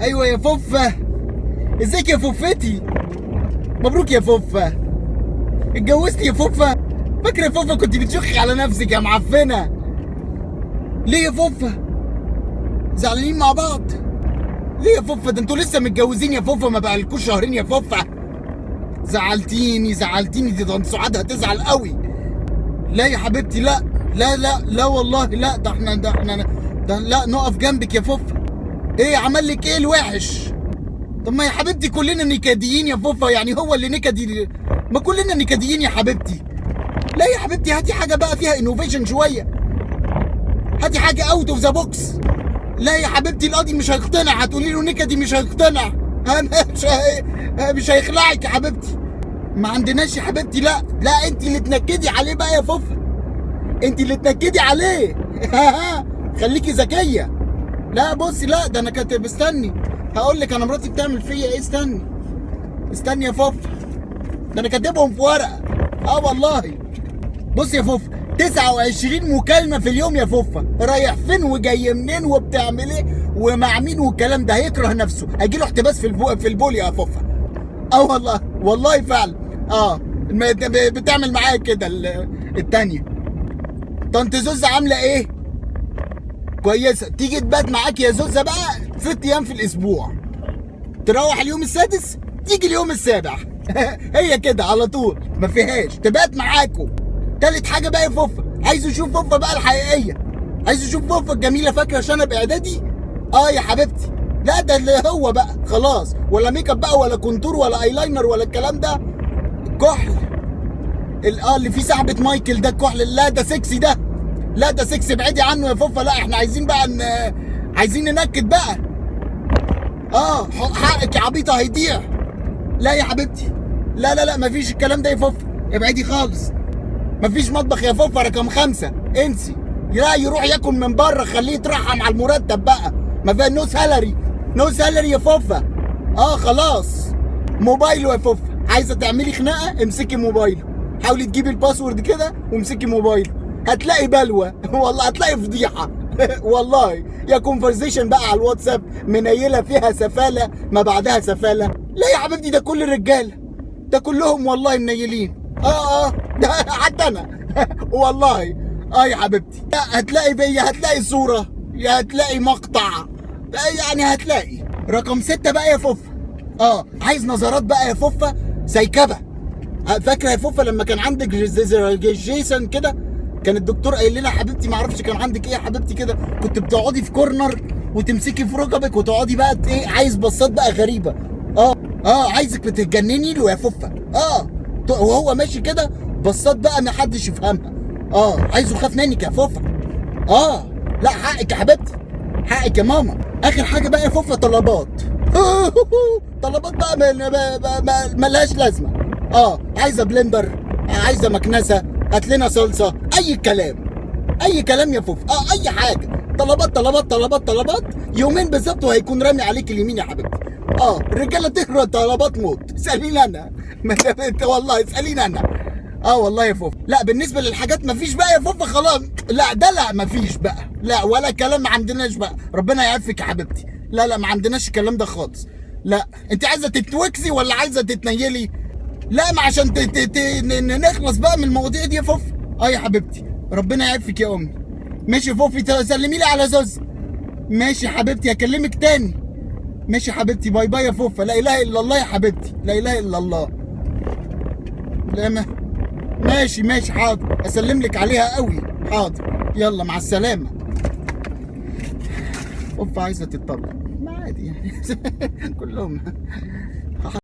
ايوه يا فوفة، ازيك يا فوفتي؟ مبروك يا فوفة، اتجوزتي يا فوفة؟ فاكرة يا فوفة كنت بتشخي على نفسك يا معفنة. ليه يا فوفة؟ زعلانين مع بعض؟ ليه يا فوفة؟ ده انتوا لسه متجوزين يا فوفة، ما بقالكوش شهرين يا فوفة. زعلتيني دي، ده سعاد هتزعل قوي. لا يا حبيبتي، لا لا لا لا والله لا، ده احنا لا نقف جنبك يا فوفة. ايه عمل لك ايه الوحش؟ طب ما يا حبيبتي كلنا نكديين يا فوفا، يعني هو اللي نكدي؟ ما كلنا نكديين يا حبيبتي. لا يا حبيبتي، هاتي حاجه بقى فيها انوفيشن شويه، هاتي حاجه اوت اوف ذا بوكس. لا يا حبيبتي، القاضي مش هيقتنع، هتقولي له نكدي مش هيقتنع. مش هيخلعك يا حبيبتي. ما عندناش يا حبيبتي. لا لا، انت اللي تنكدي عليه بقى يا فوفا، انت اللي تنكدي عليه. خليكي ذكيه. لا بصي، لا ده انا كنت مستني هقول لك انا مراتي بتعمل فيا ايه. استني يا فوفا، ده انا كاتبهم في ورقه. والله. بص يا فوفا، 29 مكالمه في اليوم يا فوفا، رايح فين وجاي منين وبتعمل ايه ومع مين والكلام ده، هيكره نفسه، هيجيله احتباس في البول يا فوفا. والله فعلا. بتعمل معايا كده التانيه. طنط زوزة عامله ايه؟ كويسه. تيجي تبات معاك يا زوزة بقى 6 ايام في الاسبوع، تروح اليوم السادس تيجي اليوم السابع. هي كده على طول، ما فيهاش تبات معاكم. تالت حاجه بقى يا فوفا، عايز اشوف فوفا بقى الحقيقيه، عايز اشوف فوفا الجميله. فاكره شنب اعدادي؟ يا حبيبتي، لا ده اللي هو بقى خلاص، ولا ميك اب بقى ولا كونتور ولا ايلاينر ولا الكلام ده. الكحل اللي فيه سحبه مايكل ده، الكحل لا ده سكسي ده، لا ده سكسي، ابعدي عنه يا فوفا. لا احنا عايزين بقى عايزين ننكد بقى. حقك يا عبيطه هيضيع. لا يا حبيبتي، لا لا لا، مفيش الكلام ده يا فوفا، ابعدي خالص. مفيش مطبخ يا فوفا رقم 5، انسي. لا يروح ياكل من بره، خليه يترحم على المرتب بقى. ما فيها نو سالري يا فوفا. خلاص. موبايله يا فوفا، عايزه تعملي خناقه امسكي موبايله، حاولي تجيبي الباسورد كده وامسكي موبايله، هتلاقي بلوه. والله هتلاقي فضيحه. والله يا كونفرزيشن بقى على الواتساب منيله فيها سفاله ما بعدها سفاله. لا يا حبيبتي، ده كل الرجاله، ده كلهم والله منيلين. ده حتى انا. والله. يا حبيبتي، لا هتلاقي صوره، يا هتلاقي مقطع، يعني هتلاقي. رقم 6 بقى يا فوفا، عايز نظرات بقى يا فوفا سيكبه. فاكره يا فوفا لما كان عندك جيسون كده، كان الدكتور قايل لنا حبيبتي، ما اعرفش كان عندك ايه يا حبيبتي كده، كنت بتقعدي في كورنر وتمسكي في ركبك وتقعدي بقى ايه، عايز بصات بقى غريبه. عايزك بتتجنني له يا فوفا. وهو ماشي كده بصات بقى ما حدش يفهمها. عايزه خاف منك يا فوفا. لا حقك يا حبيبتي، حقك يا ماما. اخر حاجه بقى يا فوفا، طلبات. طلبات بقى ملهاش لازمه. عايزه بلندر، عايزه مكنسه، هات لنا صلصه، اي كلام يا فوفا. اي حاجه. طلبات يومين بالظبط وهيكون رامي عليك اليمين يا حبيبتي. الرجاله تقرا طلبات موت. اساليني انا. والله اساليني انا. والله يا فوفا. لا بالنسبه للحاجات مفيش بقى يا فوفا، خلاص. لا ده لا مفيش بقى، لا ولا كلام، ما عندناش بقى. ربنا يعافيك يا حبيبتي. لا ما عندناش الكلام ده خالص. لا انت عايزه تتوكسي ولا عايزه تتنيلي؟ لا ما عشان نخلص بقى من المواضيع دي يا فوفا. يا حبيبتي، ربنا يعافيك يا امي. ماشي يا فوفي، سلمي لي على زوز. ماشي يا حبيبتي، هكلمك تاني. ماشي يا حبيبتي، باي باي يا فوفا. لا اله الا الله يا حبيبتي، لا اله الا الله. لا ماشي حاضر، اسلم لك عليها قوي. حاضر، يلا مع السلامه. فوفا عايزه تتطلق، ما عادي يعني. كلهم